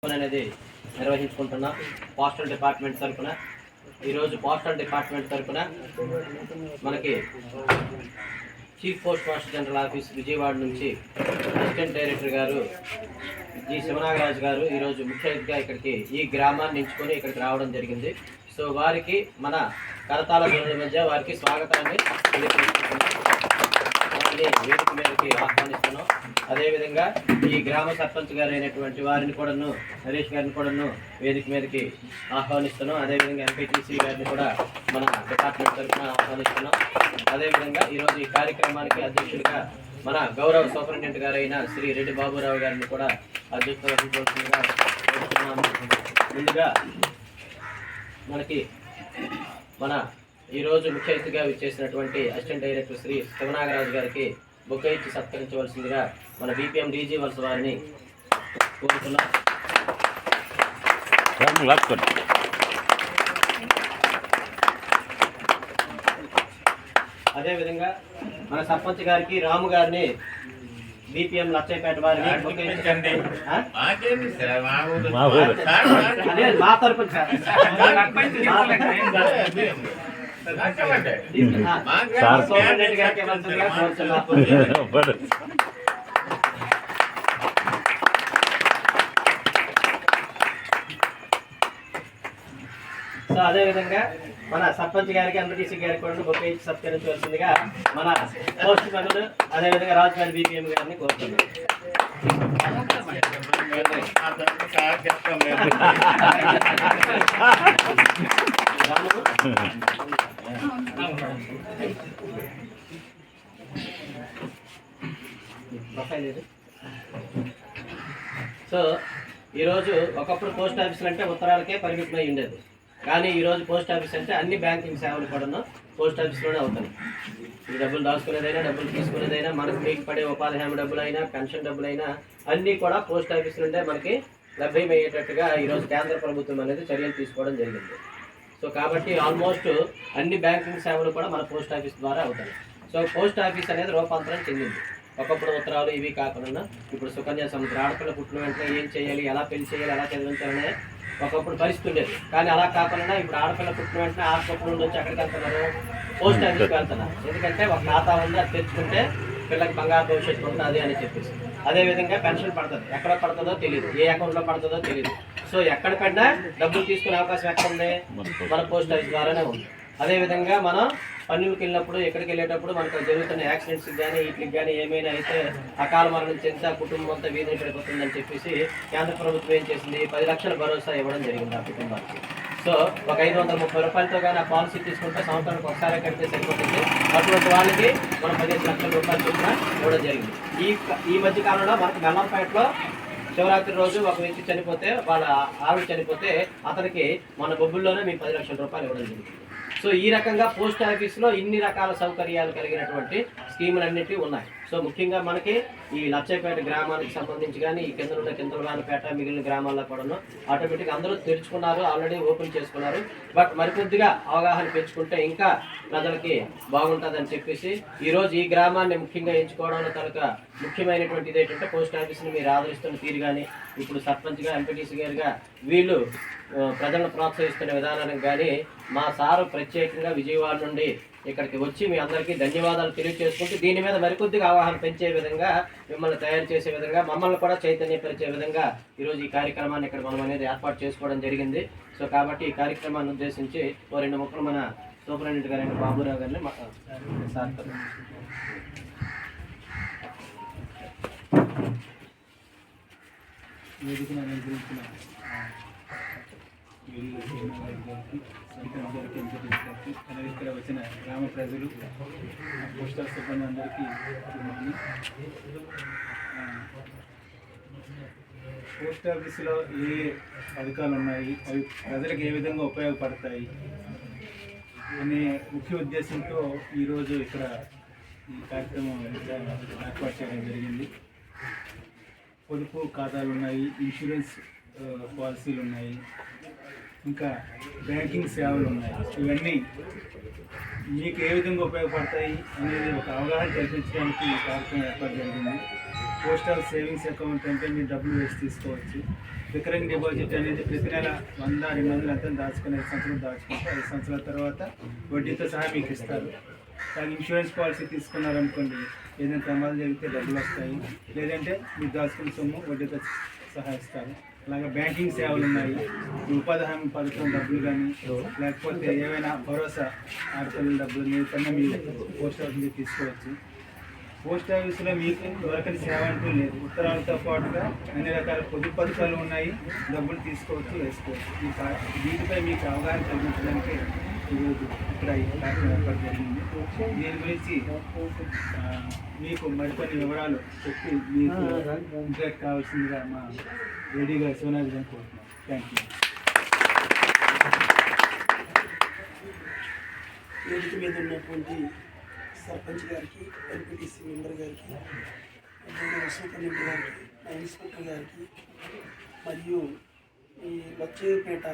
అనేది నిర్వహించుకుంటున్నాం postal department తరఫున. ఈరోజు పోస్టల్ డిపార్ట్మెంట్ తరఫున మనకి chief post master general office Vijayawada నుంచి అసిస్టెంట్ డైరెక్టర్ గారు జి శివనాగరాజు గారు ఈరోజు ముఖ్య అతిథిగా ఇక్కడికి ఈ గ్రామాన్ని ఎంచుకొని ఇక్కడికి రావడం జరిగింది. సో వారికి మన కరతాళ ధ్వనుల మధ్య వారికి స్వాగతాన్ని వేదిక మీదకి ఆహ్వానిస్తున్నాం. అదేవిధంగా ఈ గ్రామ సర్పంచ్ గారు అయినటువంటి వారిని కూడాను, నరేష్ గారిని కూడాను వేదిక మీదకి ఆహ్వానిస్తున్నాం. అదేవిధంగా ఎంపీటీసీ గారిని కూడా మన డిపార్ట్మెంట్ తరఫున ఆహ్వానిస్తున్నాం. అదేవిధంగా ఈరోజు ఈ కార్యక్రమానికి అధ్యక్షుడిగా మన గౌరవ సూపరింటెండెంట్ గారు అయిన శ్రీ రెడ్డి బాబురావు గారిని కూడా అధ్యక్షత వహించవలసిందిగా కోరుతున్నాము. ముందుగా మనకి మన ఈరోజు ముఖ్య అతిథిగా విచ్చేసినటువంటి అసిస్టెంట్ డైరెక్టర్ శ్రీ శివనాగరాజు గారికి బొకే ఇచ్చి సత్కరించవలసిందిగా మన బీపీఎం డీజీ వలస వారిని కోరుతున్నాం. అదేవిధంగా మన సర్పంచ్ గారికి రాము గారిని బీపీఎం లచ్చయ్యపేట వారిని మా తరపున సో అదేవిధంగా మన సర్పంచ్ గారికి ఎంపీటీసీ గారికి కూడా బొకే ఇచ్చి సత్కరించవలసిందిగా మన పోస్ట్ మెన్లు అదేవిధంగా రాజమండ్రి బీపీఎం గారిని కోరుతున్నాం. సో ఈరోజు ఒకప్పుడు పోస్ట్ ఆఫీసులు అంటే ఉత్తరాలకే పరిమితమై ఉండేది. కానీ ఈరోజు పోస్ట్ ఆఫీస్ అంటే అన్ని బ్యాంకింగ్ సేవలు కూడా పోస్ట్ ఆఫీస్లోనే అవుతాయి. ఈ డబ్బులు దాచుకునేదైనా, డబ్బులు తీసుకునేదైనా, మనకు మీకు పడే ఉపాధి హామీ డబ్బులైనా, పెన్షన్ డబ్బులైనా అన్నీ కూడా పోస్ట్ ఆఫీస్ నుండే మనకి లభ్యమయ్యేటట్టుగా ఈరోజు కేంద్ర ప్రభుత్వం అనేది చర్యలు తీసుకోవడం జరిగింది. సో కాబట్టి ఆల్మోస్ట్ అన్ని బ్యాంకింగ్ సేవలు కూడా మన పోస్ట్ ఆఫీస్ ద్వారా అవుతాయి. సో పోస్ట్ ఆఫీస్ అనేది రూపాంతరం చెందింది. ఒకప్పుడు ఉత్తరాలు ఇవి కాకుండా ఇప్పుడు సుకన్య సమృద్ధి, ఆడపిల్ల పుట్టిన వెంటనే ఏం చేయాలి, ఎలా పెళ్లి చేయాలి, ఎలా చదివించాలనే ఒకప్పుడు పరిస్థితి ఉండేది. కానీ అలా కాకుండా ఇప్పుడు ఆడపిల్ల పుట్టిన వెంటనే హాస్పిటల్ నుండి వచ్చి ఎక్కడికి వెళ్తున్నారు, పోస్ట్ ఆఫీస్కి వెళ్తున్నారు. ఎందుకంటే ఒక ఖాతా ఉంది, అది తెచ్చుకుంటే పిల్లకి బంగారు భవిష్యత్తు ఉంటుంది అని చెప్పేసి. అదేవిధంగా పెన్షన్ పడుతుంది, ఎక్కడ పడుతుందో తెలియదు, ఏ అకౌంట్లో పడుతుందో తెలియదు. సో ఎక్కడ పడినా డబ్బులు తీసుకునే అవకాశం ఎక్కడ ఉంది, మన పోస్ట్ ఆఫీస్ ద్వారానే ఉంది. అదేవిధంగా మనం పన్నులకు వెళ్ళినప్పుడు, ఎక్కడికి వెళ్ళేటప్పుడు మనకు జరుగుతున్న యాక్సిడెంట్స్కి కానీ వీటికి కానీ ఏమైనా అయితే అకాల మరణం చెందితే ఆ కుటుంబం అంతా వీధి పడిపోతుందని చెప్పేసి కేంద్ర ప్రభుత్వం ఏం చేసింది, 10 లక్షల భరోసా ఇవ్వడం జరిగింది ఆ కుటుంబానికి. సో ఒక 530 రూపాయలతో కానీ ఆ పాలసీ తీసుకుంటే సంవత్సరానికి ఒకసారి కడితే సరిపోతుంది. అటువంటి వాళ్ళకి మనం 15 లక్షల రూపాయలు చొప్పున ఇవ్వడం జరిగింది. ఈ మధ్య కాలంలో మనకు మెల్లంపేటలో శివరాత్రి రోజు ఒక వ్యక్తి చనిపోతే, వాళ్ళ ఆవిడ చనిపోతే అతనికి మన బొబ్బుల్లోనే మీకు 10 లక్షల రూపాయలు ఇవ్వడం జరిగింది. సో ఈ రకంగా పోస్ట్ ఆఫీస్లో ఇన్ని రకాల సౌకర్యాలు కలిగినటువంటి స్కీములన్నిటి ఉన్నాయి. సో ముఖ్యంగా మనకి ఈ లచ్చయ్యపేట గ్రామానికి సంబంధించి కానీ, ఈ కింద ఉన్న కిందలవానిపేట మిగిలిన గ్రామాల్లో కూడా ఆటోమేటిక్గా అందరూ తెరుచుకున్నారు, ఆల్రెడీ ఓపెన్ చేసుకున్నారు. బట్ మరికొద్దిగా అవగాహన పెంచుకుంటే ఇంకా ప్రజలకి బాగుంటుందని చెప్పేసి ఈరోజు ఈ గ్రామాన్ని ముఖ్యంగా ఎంచుకోవడంలో కనుక ముఖ్యమైనటువంటిది ఏంటంటే పోస్ట్ ఆఫీస్ని మీరు ఆదరిస్తున్న తీరు కానీ, ఇప్పుడు సర్పంచ్గా, ఎంపీటీసీ గారుగా వీళ్ళు ప్రజలను ప్రోత్సహిస్తున్న విధానానికి కానీ మా సారు ప్రత్యేకంగా విజయవాడ నుండి ఇక్కడికి వచ్చి మీ అందరికీ ధన్యవాదాలు తెలియజేసుకుంటూ దీని మీద మరికొద్దిగా అవగాహన పెంచే విధంగా, మిమ్మల్ని తయారు చేసే విధంగా, మమ్మల్ని కూడా చైతన్యపరిచే విధంగా ఈరోజు ఈ కార్యక్రమాన్ని ఇక్కడ మనం అనేది ఏర్పాటు చేసుకోవడం జరిగింది. సో కాబట్టి ఈ కార్యక్రమాన్ని ఉద్దేశించి 2 ముక్కలు మన సూపరింటెండెంట్ గారైన బాబురావు గారిని సార్ ఇక్కడ వచ్చిన గ్రామ ప్రజలు, పోస్టల్ సిబ్బంది అందరికీ పోస్ట్ ఆఫీసులో ఏ పథకాలు ఉన్నాయి, అవి ప్రజలకు ఏ విధంగా ఉపయోగపడతాయి అనే ముఖ్య ఉద్దేశంతో ఈరోజు ఇక్కడ ఈ కార్యక్రమం ఏర్పాటు చేయడం జరిగింది. పొదుపు ఖాతాలు ఉన్నాయి, ఇన్సూరెన్స్ పాలసీలు ఉన్నాయి, ఇంకా బ్యాంకింగ్ సేవలు ఉన్నాయి. ఇవన్నీ మీకు ఏ విధంగా ఉపయోగపడతాయి అనేది ఒక అవగాహన కల్పించడానికి ఈ కార్యక్రమం ఏర్పాటు జరిగింది. పోస్టల్ సేవింగ్స్ అకౌంట్ అంటే మీరు డబ్బులు వేసి తీసుకోవచ్చు. రికరింగ్ డిపాజిట్ అనేది ప్రతి నెల 100-200 అంతా దాచుకుని 5 సంవత్సరాలు దాచుకుంటే 5 సంవత్సరాల తర్వాత వడ్డీతో సహా మీకు ఇస్తారు. కానీ ఇన్సూరెన్స్ పాలసీ తీసుకున్నారనుకోండి, ఏదైనా ప్రమాదం జరిగితే డబ్బులు వస్తాయి, లేదంటే మీరు దాచుకున్న సొమ్ము వడ్డీతో సహా ఇస్తారు. అలాగే బ్యాంకింగ్ సేవలు ఉన్నాయి. ఉపాధి హామీ పథకం డబ్బులు కానీ, లేకపోతే ఏవైనా భరోసా ఆడపిల్లల డబ్బులు మీరు మీ పోస్ట్ ఆఫీస్ నుంచి తీసుకోవచ్చు. పోస్ట్ ఆఫీసులో మీకు దొరకని సేవ అంటూ లేదు. ఉత్తరాలతో పాటుగా అన్ని రకాల పొదుపు పథకాలు ఉన్నాయి. డబ్బులు తీసుకోవచ్చు, వేసుకోవచ్చు. వీటిపై మీకు అవగాహన కలిగించడానికి ఈరోజు ఇక్కడ ఈ కార్యక్రమం ఏర్పాటు జరిగింది. దీని గురించి మీకు మరికొన్ని వివరాలు చెప్పి మీకు ఇంటరాక్ట్ కావాల్సిందిగా మా రెడీ గారు సోనాలి గారిని కోరుతున్నాం. Thank you. వేదిక మీద ఉన్నటువంటి సర్పంచ్ గారికి, ఎంపీటీసీ మెంబర్ గారికి, సూపరింటెండెంట్ గారికి, ఇన్స్పెక్టర్ గారికి, మరియు ఈ బచ్చేపేట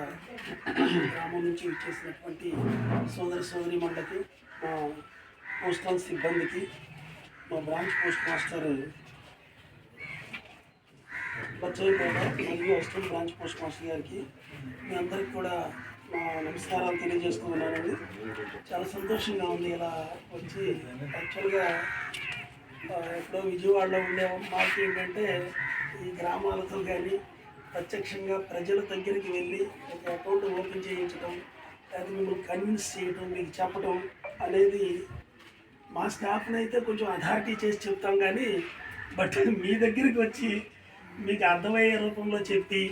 గ్రామం నుంచి వచ్చేసినటువంటి సోదరి మండలికి, మా పోస్టల్ సిబ్బందికి, మా బ్రాంచ్ పోస్ట్ మాస్టర్ బచ్చేపేట మరియు అసిస్టెంట్ బ్రాంచ్ పోస్ట్ మాస్టర్ గారికి, మీ అందరికి కూడా మా నమస్కారాలు తెలియజేస్తూ ఉన్నానండి. చాలా సంతోషంగా ఉంది ఇలా వచ్చి. యాక్చువల్గా ఎప్పుడో విజయవాడలో ఉండే మాకు ఏంటంటే ఈ గ్రామాలతో కానీ ప్రత్యక్షంగా ప్రజల దగ్గరికి వెళ్ళి ఒక అకౌంట్ ఓపెన్ చేయించడం, లేదా మిమ్మల్ని కన్విన్స్ చేయడం, మీకు చెప్పడం అనేది మా స్టాఫ్ని అయితే కొంచెం అథారిటీ చేసి చెప్తాం. కానీ బట్ మీ దగ్గరికి వచ్చి మీకు అర్థమయ్యే రూపంలో చెప్పి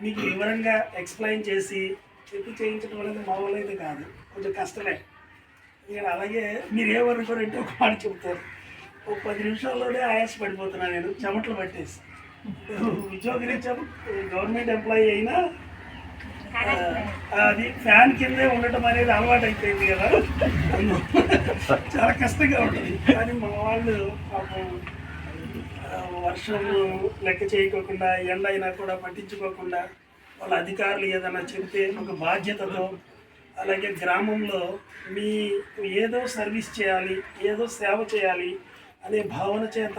మీకు వివరంగా ఎక్స్ప్లెయిన్ చేసి చేయించడం అనేది మామూలు అయితే కాదు, కొంచెం కష్టమే. నేను అలాగే మీరు ఏమనుకోరంటే ఒక మాట చెప్తారు, ఒక 10 నిమిషాల్లోనే ఆయాస పడిపోతున్నాను నేను, చెమటలు పట్టేసి. ఉద్యోగరీత్యా గవర్నమెంట్ ఎంప్లాయీ అయినా అది ఫ్యాన్ కిందే ఉండటం అనేది అలవాటు అయిపోయింది కదా, చాలా కష్టంగా ఉంటుంది. కానీ మా వాళ్ళు పాపం వర్షం లెక్క చేయకోకుండా, ఎండ అయినా కూడా పట్టించుకోకుండా, వాళ్ళ అధికారులు ఏదైనా చెబితే ఒక బాధ్యతతో, అలాగే గ్రామంలో మీ ఏదో సర్వీస్ చేయాలి, ఏదో సేవ చేయాలి అనే భావన చేత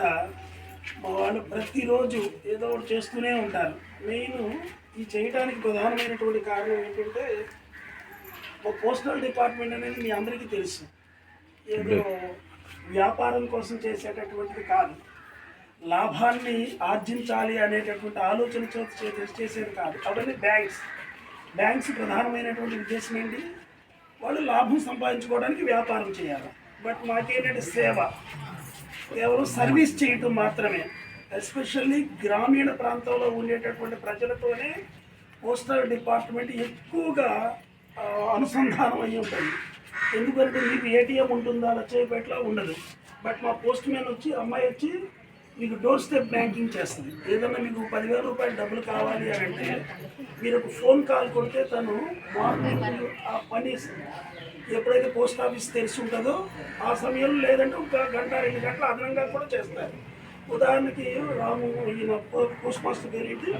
మా వాళ్ళు ప్రతిరోజు ఏదో ఒకటి చేస్తూనే ఉంటారు. నేను ఈ చేయడానికి ప్రధానమైనటువంటి కారణం ఏంటంటే, మా పోస్టల్ డిపార్ట్మెంట్ అనేది మీ అందరికీ తెలుసు, ఏదో వ్యాపారం కోసం చేసేటటువంటిది కాదు, లాభాన్ని ఆర్జించాలి అనేటటువంటి ఆలోచనతో చేసేది కాదు. అవన్నీ బ్యాంక్స్ ప్రధానమైనటువంటి ఉద్దేశం ఏంటి, వాళ్ళు లాభం సంపాదించుకోవడానికి వ్యాపారం చేయాలి. బట్ మాకేంటంటే సేవ, కేవలం సర్వీస్ చేయటం మాత్రమే. ఎస్పెషల్లీ గ్రామీణ ప్రాంతంలో ఉండేటటువంటి ప్రజలతోనే పోస్టల్ డిపార్ట్మెంట్ ఎక్కువగా అనుసంధానం అయ్యి ఉంటుంది. ఎందుకంటే మీకు ఏటీఎం ఉంటుందా లచ్చయ్యపేటలో ఉండదు, బట్ మా పోస్ట్ మ్యాన్ వచ్చి, అమ్మాయి వచ్చి మీకు డోర్ స్టెప్ బ్యాంకింగ్ చేస్తుంది. ఏదన్నా మీకు 10,000 రూపాయలు డబ్బులు కావాలి అని అంటే మీరు ఒక ఫోన్ కాల్ కొడితే తను మార్నింగ్ ఆ పని ఎప్పుడైతే పోస్ట్ ఆఫీస్ తెలిసి ఉంటుందో ఆ సమయంలో, లేదంటే 1 గంట 2 గంటలు అదనంగా కూడా చేస్తారు. ఉదాహరణకి రాము, ఈయన పోస్ట్ మాస్టర్ పేరు ఏంటి,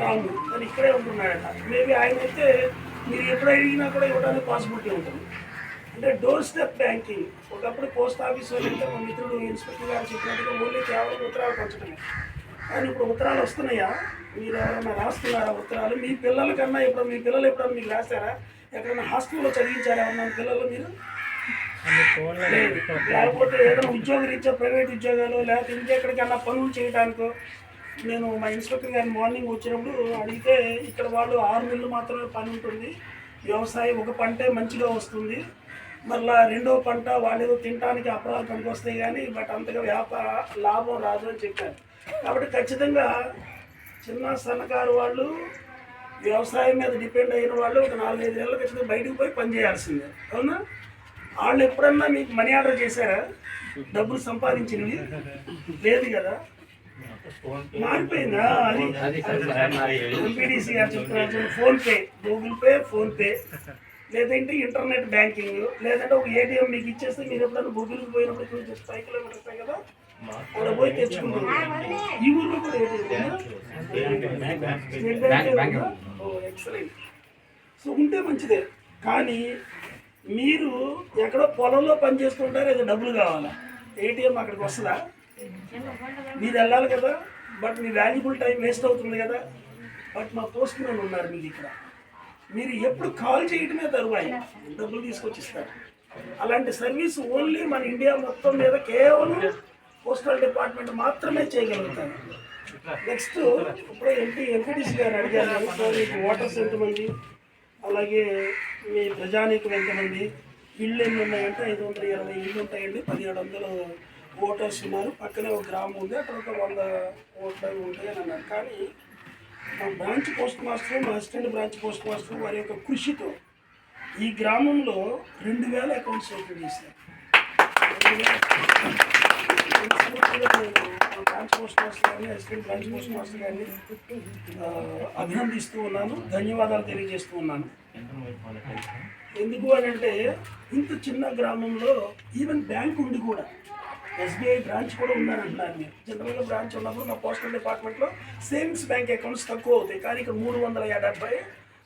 రాము, తను ఇక్కడే ఉంటున్నాడట. మేబీ ఆయన అయితే మీరు ఎప్పుడు అడిగినా కూడా ఇవ్వడానికి పాసిబిలిటీ ఉంటుంది. అంటే డోర్ స్టెప్ బ్యాంకింగ్. ఒకప్పుడు పోస్ట్ ఆఫీస్ అంటే మా మిత్రుడు ఇన్స్పెక్టర్ గారు చెప్పినట్టుగా ఓన్లీ కేవలం ఉత్తరాలు పంచడమే. కానీ ఇప్పుడు ఉత్తరాలు వస్తున్నాయా, మీరు ఎవరైనా రాస్తున్నారా ఉత్తరాలు? మీ పిల్లల కన్నా ఇప్పుడు మీ పిల్లలు ఎప్పుడన్నా మీకు రాస్తారా? ఎక్కడైనా హాస్టల్లో చదివించారా ఎవరన్నా పిల్లలు మీరు? లేకపోతే ఏదైనా ఉద్యోగరీత్యా ప్రైవేట్ ఉద్యోగాలు, లేకపోతే ఇంకెక్కడికన్నా పనులు చేయడానికో. నేను మా ఇన్స్పెక్టర్ గారిని మార్నింగ్ వచ్చినప్పుడు అడిగితే, ఇక్కడ వాళ్ళు 6 నెలలు మాత్రమే పని ఉంటుంది, వ్యవసాయం ఒక పంటే మంచిగా వస్తుంది, మళ్ళీ 2వ పంట వాళ్ళు ఏదో తినడానికి అపరాలు పనికి వస్తాయి, కానీ బట్ అంతగా లాభం రాదు అని చెప్పారు. కాబట్టి ఖచ్చితంగా చిన్న సన్నకారు వాళ్ళు, వ్యవసాయం మీద డిపెండ్ అయిన వాళ్ళు ఒక 4-5 నెలలు ఖచ్చితంగా బయటకు పోయి పని చేయాల్సిందే. అవునా? వాళ్ళు ఎప్పుడన్నా మీకు మనీ ఆర్డర్ చేశారా? డబ్బులు సంపాదించినవి లేదు కదా, మారిపోయిందా? అది ఎంపీడీసీ గారు చెప్తున్నారు, ఫోన్పే, గూగుల్ పే, ఫోన్పే, లేదంటే ఇంటర్నెట్ బ్యాంకింగ్, లేదంటే ఒక ఏటీఎం మీకు ఇచ్చేస్తే మీరు ఎప్పుడైనా గూగుల్కి పోయినప్పుడు 5 కిలోమీటర్స్ కదా, అక్కడ పోయి తెచ్చుకుంటారు. ఈ ఊళ్ళో కూడా ఏటీఎం ఎక్సలెంట్. సో ఉంటే మంచిదే. కానీ మీరు ఎక్కడో పొలంలో పని చేస్తుంటారు, ఏదో డబ్బులు కావాలా, ఏటీఎం అక్కడికి వస్తుందా? మీరు వెళ్ళాలి కదా, but me valuable time waste అవుతుంది కదా. బట్ మా పోస్ట్ మ్యాన్ ఉన్నారు మీకు ఇక్కడ. మీరు ఎప్పుడు కాల్ చేయటమే తరువాయి డబ్బులు తీసుకొచ్చి ఇస్తారు. అలాంటి సర్వీస్ ఓన్లీ మన ఇండియా మొత్తం మీద కేవలం పోస్టల్ డిపార్ట్మెంట్ మాత్రమే చేయగలుగుతారు. నెక్స్ట్ ఇప్పుడు ఎంపీటీసీ గారు అడిగారు, మీకు ఓటర్స్ ఎంతమంది, అలాగే మీ ప్రజానీకం ఎంతమంది, ఇళ్ళు ఎన్ని ఉన్నాయంటే 520 ఇళ్ళు ఉంటాయండి, 1700 ఓటర్స్ ఉన్నారు, పక్కనే ఒక గ్రామం ఉంది, అక్కడ ఒక 100 ఓట్లు ఉంటాయి అని అన్నారు. కానీ మా బ్రాంచ్ పోస్ట్ మాస్టర్, మా అసిస్టెంట్ బ్రాంచ్ పోస్ట్ మాస్టర్ వారి యొక్క కృషితో ఈ గ్రామంలో 2000 అకౌంట్స్ ఓపెన్ చేశారు. బ్రాంచ్ పోస్ట్ మాస్టర్ గారిని, అసిస్టెంట్ బ్రాంచ్ పోస్ట్ మాస్టర్ గారిని అభినందిస్తూ ఉన్నాను, ధన్యవాదాలు తెలియజేస్తూ ఉన్నాను. ఎందుకు అని అంటే ఇంత చిన్న గ్రామంలో ఈవెన్ బ్యాంక్ ఉండి కూడా, ఎస్బీఐ బ్రాంచ్ కూడా ఉందని అంటున్నారు మీరు. జనరల్గా బ్రాంచ్ ఉన్నప్పుడు మా పోస్టల్ డిపార్ట్మెంట్లో సేవింగ్స్ బ్యాంక్ అకౌంట్స్ తక్కువ అవుతాయి, కానీ ఇక్కడ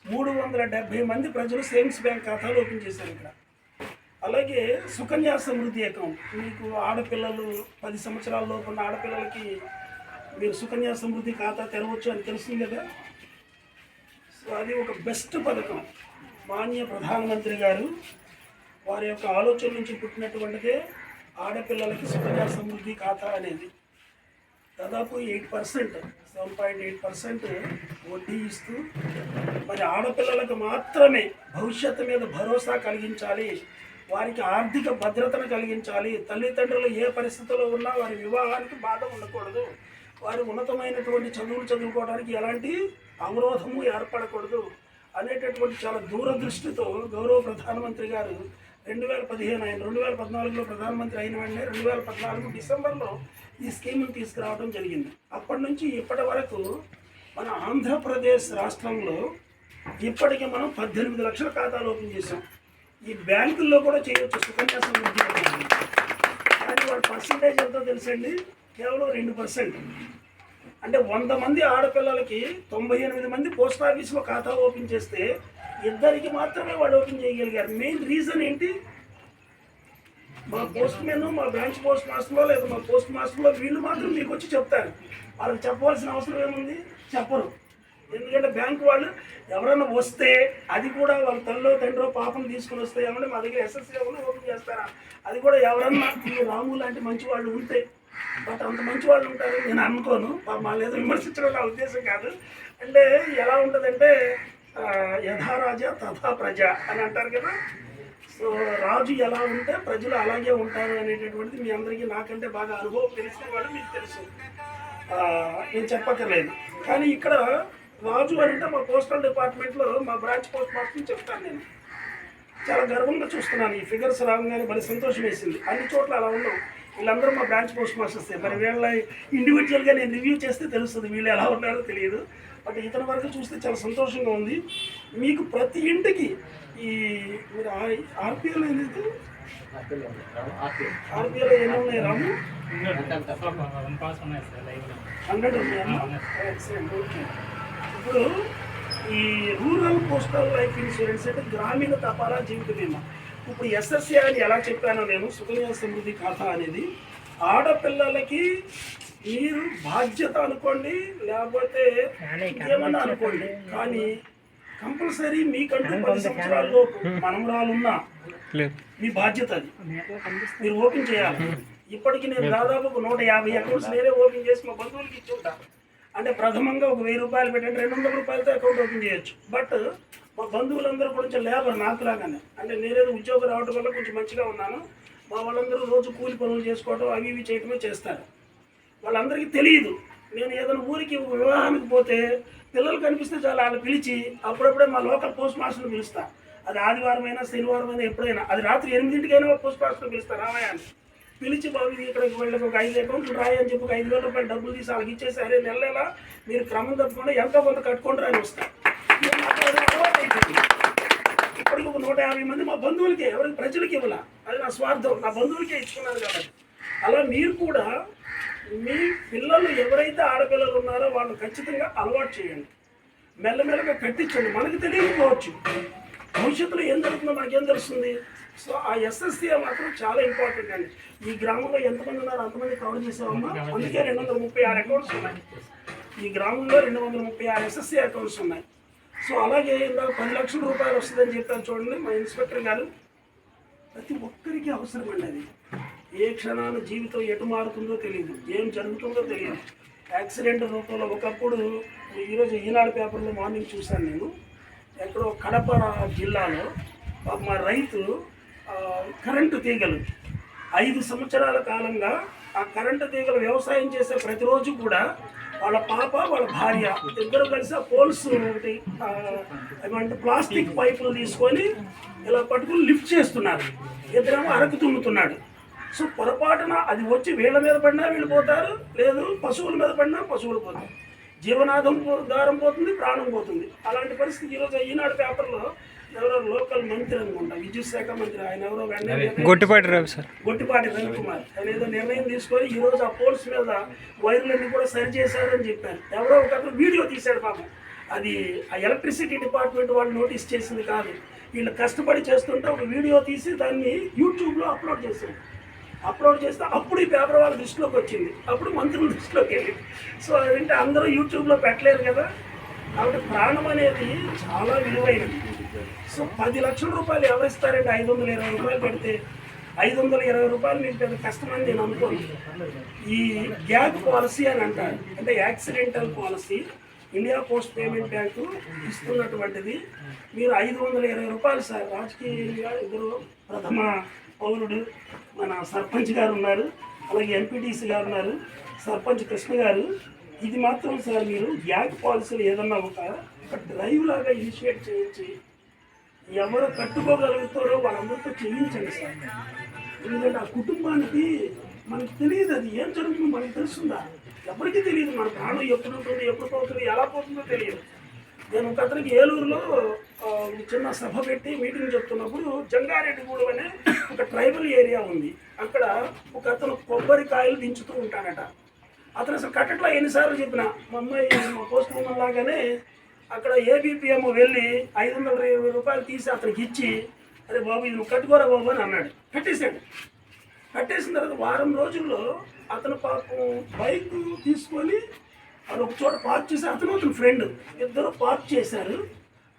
370 మంది ప్రజలు సేవింగ్స్ బ్యాంక్ ఖాతాలు ఓపెన్ చేశారు ఇక్కడ. అలాగే సుకన్య సమృద్ధి అకౌంట్, మీకు ఆడపిల్లలు 10 సంవత్సరాల లోపు ఉన్న ఆడపిల్లలకి మీరు సుకన్య సమృద్ధి ఖాతా తెరవచ్చు అని తెలుస్తుంది కదా. సో అది ఒక బెస్ట్ పథకం. మాన్య ప్రధానమంత్రి గారు వారి యొక్క ఆలోచన నుంచి పుట్టినటువంటిదే ఆడపిల్లలకి సుకన్య సమృద్ధి ఖాతా అనేది. దాదాపు 8%, 7.8% వడ్డీ ఇస్తూ మరి ఆడపిల్లలకు మాత్రమే భవిష్యత్తు మీద భరోసా కలిగించాలి, వారికి ఆర్థిక భద్రతను కలిగించాలి, తల్లిదండ్రులు ఏ పరిస్థితుల్లో ఉన్నా వారి వివాహానికి బాధ ఉండకూడదు, వారి ఉన్నతమైనటువంటి చదువులు చదువుకోవడానికి ఎలాంటి అవరోధము ఏర్పడకూడదు అనేటటువంటి చాలా దూరదృష్టితో గౌరవ ప్రధానమంత్రి గారు 2015 ఆయన 2014లో ప్రధానమంత్రి అయిన వెంటనే 2014 డిసెంబర్లో ఈ స్కీమ్ని తీసుకురావడం జరిగింది. అప్పటి నుంచి ఇప్పటి వరకు మన ఆంధ్రప్రదేశ్ రాష్ట్రంలో ఇప్పటికీ మనం 18 లక్షల ఖాతాలు ఓపెన్ చేసాం. ఈ బ్యాంకుల్లో కూడా చేయవచ్చు సుకన్య సమృద్ధి. కానీ వాళ్ళ పర్సంటేజ్ ఎంతో తెలుసండి, కేవలం 2%. అంటే 100 మంది ఆడపిల్లలకి 98 మంది పోస్ట్ ఆఫీస్లో ఖాతా ఓపెన్ చేస్తే 2 మాత్రమే వాళ్ళు ఓపెన్ చేయగలిగారు. మెయిన్ రీజన్ ఏంటి? మా పోస్ట్ మెన్, మా బ్రాంచ్ పోస్ట్ మాస్టర్లో లేదా మా పోస్ట్ మాస్టర్లో వీళ్ళు మాత్రం మీకు వచ్చి చెప్తారు. వాళ్ళకి చెప్పవలసిన అవసరం ఏముంది? చెప్పరు. ఎందుకంటే బ్యాంకు వాళ్ళు ఎవరైనా వస్తే అది కూడా వాళ్ళ తల్లిలో తండ్రో పాపను తీసుకుని వస్తే ఏమంటే మా దగ్గర ఎస్ఎస్సీ ఏమైనా ఓపెన్ చేస్తారా, అది కూడా ఎవరన్నా ఈ రాము లాంటి మంచి వాళ్ళు ఉంటే. బట్ అంత మంచి వాళ్ళు ఉంటారు నేను అనుకోను. మా లేదా విమర్శించడం నా ఉద్దేశం కాదు. అంటే ఎలా ఉంటుందంటే యథా రాజా తథా ప్రజ అని అంటారు కదా. సో రాజు ఎలా ఉంటే ప్రజలు అలాగే ఉంటారు అనేటటువంటిది మీ అందరికీ నాకంటే బాగా అనుభవం తెలిసిన వాళ్ళు మీకు తెలుసు, నేను చెప్పక్కర్లేదు. కానీ ఇక్కడ రాజు అంటే మా పోస్టల్ డిపార్ట్మెంట్లో మా బ్రాంచ్ పోస్ట్ మాస్టర్ని చెప్తాను. నేను చాలా గర్వంగా చూస్తున్నాను. ఈ ఫిగర్స్ రాగానే మరి సంతోషం వేసింది. అన్ని చోట్ల అలా ఉండవు. వీళ్ళందరూ మా బ్రాంచ్ పోస్ట్ మాస్టర్సే. మరి వీళ్ళ ఇండివిజువల్గా నేను రివ్యూ చేస్తే తెలుస్తుంది వీళ్ళు ఎలా ఉన్నారో తెలియదు. బట్ ఇతని వరకు చూస్తే చాలా సంతోషంగా ఉంది. మీకు ప్రతి ఇంటికి ఈ మీరు ఆర్పిఎల్ ఏదైతే ఆర్పిఎల్ ఎన్ని ఉన్నాయి రాము? 100 ఉన్నాయా? ఎక్సలెంట్. ఓకే. ఇప్పుడు ఈ రూరల్ పోస్టల్ లైఫ్ ఇన్సూరెన్స్ అంటే గ్రామీణ తపాలా జీవిత బీమా. ఇప్పుడు ఎస్ఎస్సీ అని ఎలా చెప్పానో నేను, సుకన్య సమృద్ధి ఖాతా అనేది ఆడపిల్లలకి మీరు బాధ్యత అనుకోండి, లేకపోతే ఏమన్నా అనుకోండి, కానీ కంపల్సరీ మీకంటూ 10 సంవత్సరాల్లోపు మనమరాలున్నా మీ బాధ్యత అది మీరు ఓపెన్ చేయాలి. ఇప్పటికీ నేను దాదాపు 150 అకౌంట్స్ నేనే ఓపెన్ చేసి మా బంధువులకి ఇచ్చి ఉంటాను. అంటే ప్రథమంగా ఒక 1000 రూపాయలు పెట్టండి, 200 రూపాయలతో అకౌంట్ ఓపెన్ చేయొచ్చు. బట్ మా బంధువులందరూ కొంచెం లేబర్ నాకులాగానే, అంటే నేనేదో ఉద్యోగం రావడం వల్ల కొంచెం మంచిగా ఉన్నాను. మా వాళ్ళందరూ రోజు కూలి పనులు చేసుకోవడం అవి ఇవి చేయటమే చేస్తారు. వాళ్ళందరికీ తెలియదు. నేను ఏదైనా ఊరికి వివాహానికి పోతే పిల్లలు కనిపిస్తే చాలా వాళ్ళు పిలిచి అప్పుడప్పుడే మా లోకల్ పోస్ట్ మాస్టర్ని పిలుస్తా. అది ఆదివారం అయినా శనివారం అయినా ఎప్పుడైనా, అది రాత్రి 8 పోస్ట్ మాస్టర్ని పిలుస్తా రామాయణి పిలిచి బాబు ఇక్కడికి వెళ్ళి ఒక 5 అకౌంట్లు రాయి అని చెప్పి 5,000 రూపాయలు డబ్బులు తీసి వాళ్ళకి ఇచ్చేసి అరే నెల మీరు క్రమం తప్పకుండా ఎంతో కొంత కట్టుకుంటారు అని వస్తాను. ఇప్పటికి ఒక 150 మంది మా బంధువులకే, ఎవరికి ప్రజలకి ఇవ్వాల, అది నా స్వార్థం, నా బంధువులకే ఇచ్చుకున్నారు కాబట్టి. అలా మీరు కూడా మీ పిల్లలు ఎవరైతే ఆడపిల్లలు ఉన్నారో వాళ్ళు ఖచ్చితంగా అలవాటు చేయండి, మెల్లమెల్లగా కట్టించండి. మనకు తెలియకపోవచ్చు, భవిష్యత్తులో ఏం జరుగుతుందో మనకేం తెలుస్తుంది. సో ఆ ఎస్ఎస్సీ మాత్రం చాలా ఇంపార్టెంట్ అండి. ఈ గ్రామంలో ఎంతమంది ఉన్నారో అంతమంది కవర్ చేసామమ్మా. అందుకే 236 అకౌంట్స్ ఉన్నాయి. ఈ గ్రామంలో 236 ఎస్ఎస్సి అకౌంట్స్ ఉన్నాయి. సో అలాగే ఇందాక 10 లక్షల రూపాయలు వస్తుందని చెప్పారు చూడండి మా ఇన్స్పెక్టర్ గారు. ప్రతి ఒక్కరికి అవసరం అండి అది. ఏ క్షణాన జీవితం ఎటు మారుతుందో తెలియదు, ఏం జరుగుతుందో తెలియదు. యాక్సిడెంట్ రూపంలో ఒకప్పుడు ఈరోజు ఈనాడు పేపర్లో మార్నింగ్ చూశాను నేను, ఎక్కడో కడప జిల్లాలో మా రైతు కరెంటు తీగలు 5 సంవత్సరాల కాలంగా ఆ కరెంటు తీగలు వ్యవసాయం చేసే ప్రతిరోజు కూడా వాళ్ళ పాప వాళ్ళ భార్య ఇద్దరు కలిసి ఆ పోల్స్ ఒకటి ఏమంటే ప్లాస్టిక్ పైపులు తీసుకొని ఇలా పట్టుకుని లిఫ్ట్ చేస్తున్నారు. ఇద్దరేమో అరకు తుమ్ముతున్నాడు. సో పొరపాటున అది వచ్చి వీళ్ళ మీద పడినా వీళ్ళు పోతారు, లేదు పశువుల మీద పడినా పశువులు పోతారు. జీవనాధారం పోతుంది, ప్రాణం పోతుంది. అలాంటి పరిస్థితి ఈరోజు ఈనాడు పేపర్లో ఎవరో లోకల్ మంత్రి అనుకుంటా, విద్యుత్ శాఖ మంత్రి, ఆయన ఎవరో గొట్టిపాటి రవికుమార్, ఆయన ఏదో నిర్ణయం తీసుకొని ఈరోజు ఆ పోల్స్ మీద వైర్లన్నీ కూడా సరి చేశారని చెప్పారు. ఎవరో ఒక వీడియో తీశాడు పాపం. అది ఆ ఎలక్ట్రిసిటీ డిపార్ట్మెంట్ వాళ్ళు నోటీస్ చేసింది కాదు, వీళ్ళు కష్టపడి చేస్తుంటే ఒక వీడియో తీసి దాన్ని యూట్యూబ్లో అప్లోడ్ చేశారు. అప్లోడ్ చేస్తే అప్పుడు ఈ పేపర్ వాళ్ళ దృష్టిలోకి వచ్చింది, అప్పుడు మంత్రుల దృష్టిలోకి వెళ్ళింది. సో అదంటే అందరూ యూట్యూబ్లో పెట్టలేరు కదా, కాబట్టి ప్రాణం అనేది చాలా విలువైనది. సో 10 లక్షల రూపాయలు ఎవరు ఇస్తారంటే 520 రూపాయలు పెడితే 520 రూపాయలు మీకు పెద్ద కష్టమని నేను అనుకోను. ఈ గ్యాగ్ పాలసీ అని అంటారు, అంటే accidental policy India post payment bank ఇస్తున్నటువంటిది. మీరు 520 రూపాయలు సార్, రాజకీయ ఇద్దరు ప్రథమ పౌరుడు మన సర్పంచ్ గారు ఉన్నారు, అలాగే ఎంపీటీసీ గారు ఉన్నారు, సర్పంచ్ కృష్ణ గారు. ఇది మాత్రం సార్ మీరు గ్యాగ్ పాలసీలు ఏదన్నా ఒక డ్రైవ్ లాగా ఇనిషియేట్ చేయించి ఎవరు కట్టుకోగలుగుతారో వాళ్ళందరితో చేయించండి సార్. ఎందుకంటే ఆ కుటుంబానికి మనకు తెలియదు, అది ఏం జరుగుతుందో మనకు తెలుస్తుందా? ఎవరికీ తెలియదు. మన ప్రాణం ఎప్పుడు ఉంటుంది, ఎప్పుడు పోతుంది, ఎలా పోతుందో తెలియదు. నేను ఒక అతనికి ఏలూరులో చిన్న సభ పెట్టి మీటింగ్ చెప్తున్నప్పుడు జంగారెడ్డిగూడెం అనే ఒక ట్రైబల్ ఏరియా ఉంది. అక్కడ ఒక అతను కొబ్బరికాయలు దించుతూ ఉంటాడట. అతను అసలు కట్టట్లో ఎన్నిసార్లు చెప్పినా మా అమ్మాయి మా పోస్ట్ మ్యాన్ లాగానే అక్కడ ఏబిపిఎం వెళ్ళి 520 రూపాయలు తీసి అతనికి ఇచ్చి, అరే బాబు ఇది నువ్వు కట్టుకోరా బాబు అని అన్నాడు. కట్టేశాడు. కట్టేసిన తర్వాత వారం రోజుల్లో అతను పాపం బైక్ తీసుకొని అది ఒక చోట పార్క్ చేసి అతను ఫ్రెండ్ ఇద్దరు పార్క్ చేశారు.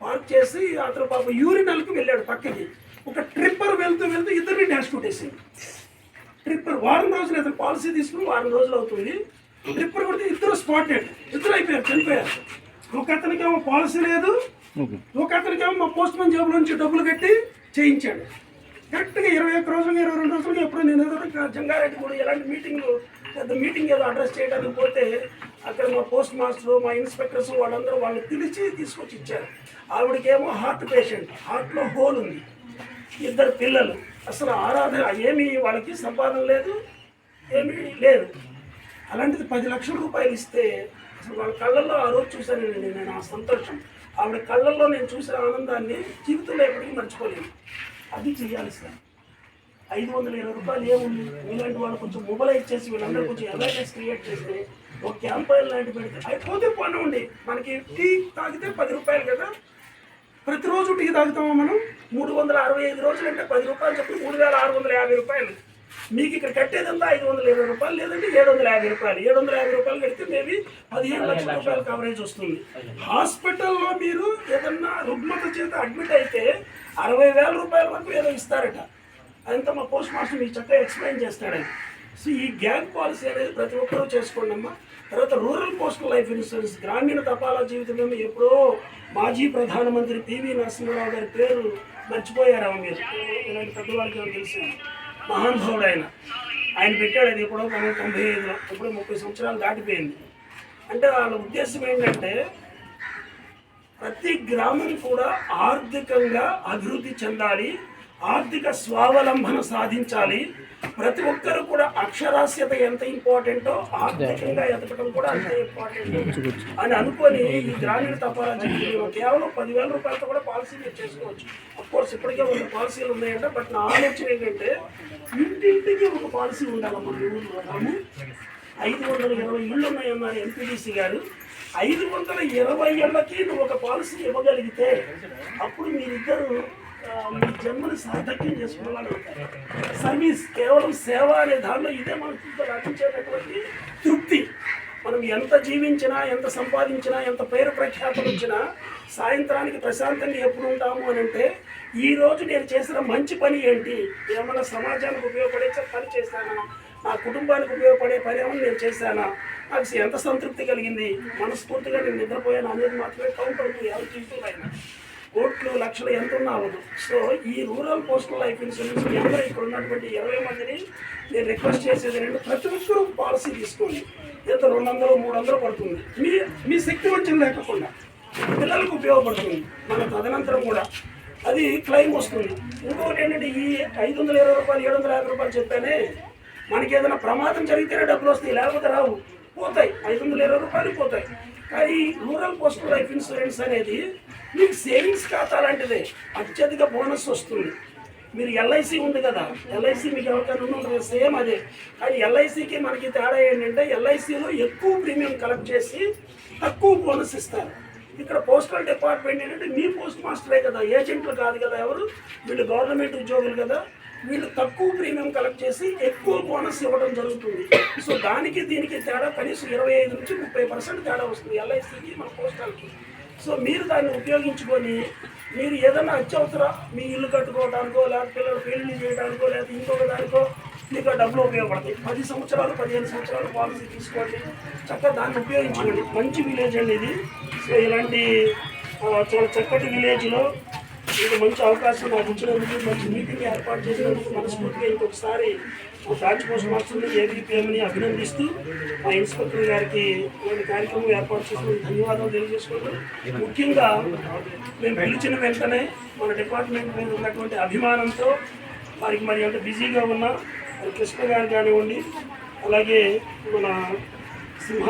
పార్క్ చేసి అతను పాపం యూరినల్కి వెళ్ళాడు పక్కకి. ఒక ట్రిప్పర్ వెళ్తూ ఇద్దరిని డాష్ కొట్టేసింది. ట్రిప్పర్ వారం రోజులు అతను పాలసీ తీసుకుని వారం రోజులు అవుతుంది. ట్రిప్పర్ కొడితే ఇద్దరు స్పాటెడ్, ఇద్దరు అయిపోయారు, చనిపోయారు. ఒక అతనికేమో పాలసీ లేదు, ఒక అతనికేమో మా పోస్ట్ మ్యాన్ జాబ్ నుంచి డబ్బులు కట్టి చేయించాడు. కరెక్ట్గా 21 రోజులకి 22 రోజులకి ఎప్పుడు నేను ఏదో జంగారెడ్డి కూడా ఎలాంటి పెద్ద మీటింగ్ ఏదో అడ్రస్ చేయడానికి పోతే అక్కడ మా పోస్ట్ మాస్టర్, మా ఇన్స్పెక్టర్స్ వాళ్ళందరూ వాళ్ళని పిలిచి తీసుకొచ్చి ఇచ్చారు. ఆవిడకేమో హార్ట్ పేషెంట్, హార్ట్లో హోల్ ఉంది, 2 పిల్లలు, అసలు ఆరాధన ఏమీ వాళ్ళకి సంపాదన లేదు, ఏమీ లేదు. అలాంటిది 10 లక్షల రూపాయలు ఇస్తే అసలు వాళ్ళ కళ్ళల్లో ఆ రోజు చూశాను నేను ఆ సంతోషం. ఆవిడ కళ్ళల్లో నేను చూసిన ఆనందాన్ని జీవితంలో ఎప్పటికీ మర్చిపోలేదు. అది చెయ్యాలి సార్. 520 రూపాయలు ఏముంది, ఇలాంటి వాళ్ళు కొంచెం మొబైలైజ్ చేసి వీళ్ళందరూ కొంచెం అవేర్నెస్ క్రియేట్ చేస్తే ఒక క్యాంపైన్ లాంటి పెడితే అయిపోతే పని ఉండి. మనకి టీ తాగితే 10 రూపాయలు కదా, ప్రతిరోజు టీ తాగుతామా మనం? 365 రోజులు అంటే 10 రూపాయలు చెప్పి 3650 రూపాయలు. మీకు ఇక్కడ కట్టేదంతా 520 రూపాయలు, లేదంటే 750 రూపాయలు. 750 రూపాయలు కడితే మేబీ 15 లక్షల రూపాయలు కవరేజ్ వస్తుంది. హాస్పిటల్లో మీరు ఏదన్నా రుగ్మత చేత అడ్మిట్ అయితే 60,000 రూపాయల వరకు ఏదో ఇస్తారట. అదంతా మా పోస్ట్ మాస్టర్ మీకు చక్కగా ఎక్స్ప్లెయిన్ చేస్తాడని. సో ఈ గ్యాగ్ పాలసీ అనేది ప్రతి ఒక్కరూ చేసుకోండి అమ్మా. తర్వాత రూరల్ పోస్టల్ లైఫ్ ఇన్సూరెన్స్, గ్రామీణ తపాలా జీవితంలో ఎప్పుడో మాజీ ప్రధానమంత్రి పివి నరసింహారావు గారి పేరు మర్చిపోయారమ్మ మీరు. ఇలాంటి పెద్దవాళ్ళకి ఏమో తెలుసు, మహానుభావుడు ఆయన పెట్టాడు. అది ఎప్పుడో 1995లో, ఎప్పుడో 30 సంవత్సరాలు దాటిపోయింది. అంటే వాళ్ళ ఉద్దేశం ఏంటంటే ప్రతి గ్రామం కూడా ఆర్థికంగా అభివృద్ధి చెందాలి, ఆర్థిక స్వావలంబన సాధించాలి. ప్రతి ఒక్కరు కూడా అక్షరాస్యత ఎంత ఇంపార్టెంటో ఆర్థికంగా ఎదగడం కూడా అంతే ఇంపార్టెంట్ అని అనుకొని ఈ గ్రామీణ తపాలా జీవితంలో కేవలం 10,000 రూపాయలతో కూడా పాలసీ మీరు చేసుకోవచ్చు. అఫ్కోర్స్ ఇప్పటికే 100 పాలసీలు ఉన్నాయంట. బట్ నా ఆలోచన ఏంటంటే ఇంటింటికి ఒక పాలసీ ఉండాలమ్మా. ఊళ్ళో 520 ఇళ్ళు ఉన్నాయన్నారు ఎంపీడీసీ గారు. 520 ఏళ్ళకి నువ్వు ఒక పాలసీ ఇవ్వగలిగితే అప్పుడు మీరిద్దరు మీ జన్మని సార్థక్యం చేసుకోవాలని సర్వీస్, కేవలం సేవ అనే దానిలో ఇదే మనకు లభించేటటువంటి తృప్తి. మనం ఎంత జీవించినా, ఎంత సంపాదించినా, ఎంత పేరు ప్రఖ్యాతులు వచ్చినా సాయంత్రానికి ప్రశాంతంగా ఎప్పుడు ఉంటాము అని అంటే, ఈరోజు నేను చేసిన మంచి పని ఏంటి, ఏమైనా సమాజానికి ఉపయోగపడే పని చేశానా, నా కుటుంబానికి ఉపయోగపడే పని ఏమైనా నేను చేశానా, నాకు ఎంత సంతృప్తి కలిగింది, మనస్ఫూర్తిగా నేను నిద్రపోయాను అనేది మాత్రమే కౌంట్ అవుతుంది. ఎవరు తీసుకున్నాయినా కోట్లు లక్షలు ఎంత ఉన్నా అవ్వదు. సో ఈ రూరల్ పోస్టల్ లైఫ్ ఇన్సూరెన్స్ మీ అందరూ ఇక్కడ ఉన్నటువంటి 20 మందిని నేను రిక్వెస్ట్ చేసేది ఏంటంటే, ప్రతి ఒక్కరూ పాలసీ తీసుకోండి. ఎంత 200 300 పడుతుంది, మీ శక్తి వచ్చింది లేకుండా పిల్లలకు ఉపయోగపడుతుంది. మన తదనంతరం కూడా అది క్లెయిమ్ వస్తుంది. ఇంకొకటి ఏంటంటే, ఈ 520 రూపాయలు 750 రూపాయలు చెప్పానే, మనకి ఏదైనా ప్రమాదం జరిగితేనే డబ్బులు వస్తాయి, లేకపోతే రావు, పోతాయి. 520 రూపాయలు పోతాయి. కానీ రూరల్ పోస్టల్ లైఫ్ ఇన్సూరెన్స్ అనేది మీకు సేవింగ్స్ ఖాతా లాంటిదే, అత్యధిక బోనస్ వస్తుంది. మీరు ఎల్ఐసి ఉంది కదా, ఎల్ఐసి మీకు ఎవరికైనా ఉంటుంది సేమ్ అదే. కానీ ఎల్ఐసికి మనకి తేడా ఏంటంటే, ఎల్ఐసిలో ఎక్కువ ప్రీమియం కలెక్ట్ చేసి తక్కువ బోనస్ ఇస్తారు. ఇక్కడ పోస్టల్ డిపార్ట్మెంట్ ఏంటంటే, మీ పోస్ట్ మాస్టరే కదా, ఏజెంట్లు కాదు కదా, ఎవరు వీళ్ళు గవర్నమెంట్ ఉద్యోగులు కదా, వీళ్ళు తక్కువ ప్రీమియం కలెక్ట్ చేసి ఎక్కువ బోనస్ ఇవ్వడం జరుగుతుంది. సో దానికి దీనికి తేడా కనీసం 25 నుంచి 30% తేడా వస్తుంది ఎల్ఐసికి మన పోస్టల్కి. సో మీరు దాన్ని ఉపయోగించుకొని మీరు ఏదైనా అత్యవసర మీ ఇల్లు కట్టుకోవడానికో, లేకపోతే పిల్లలు పెళ్లి చేయడానికో, లేకపోతే ఇంకొక దానికో మీకు ఆ డబ్బులు ఉపయోగపడతాయి. 10 సంవత్సరాలు 15 సంవత్సరాలు పాలసీ తీసుకోండి, చక్కగా దాన్ని ఉపయోగించుకోండి. మంచి విలేజ్ అండి ఇది. సో ఇలాంటి చాలా చక్కటి విలేజ్లో ఇది మంచి అవకాశం నాకు ఇచ్చినందుకు, మంచి మీటింగ్ ఏర్పాటు చేసినందుకు మనస్ఫూర్తిగా ఇంకొకసారి బ్రాంచ్ పోస్ట్ మాస్టర్ని ఏబీపీఎంని అభినందిస్తూ, మా ఇన్స్పెక్టర్ గారికి ఇలాంటి కార్యక్రమం ఏర్పాటు చేసినందుకు ధన్యవాదాలు తెలియజేసుకుంటూ, ముఖ్యంగా మేము పిలిచిన వెంటనే మన డిపార్ట్మెంట్ మీద ఉన్నటువంటి అభిమానంతో వారికి మరి అంత బిజీగా ఉన్న కృష్ణ గారు కానివ్వండి, అలాగే మన సింహ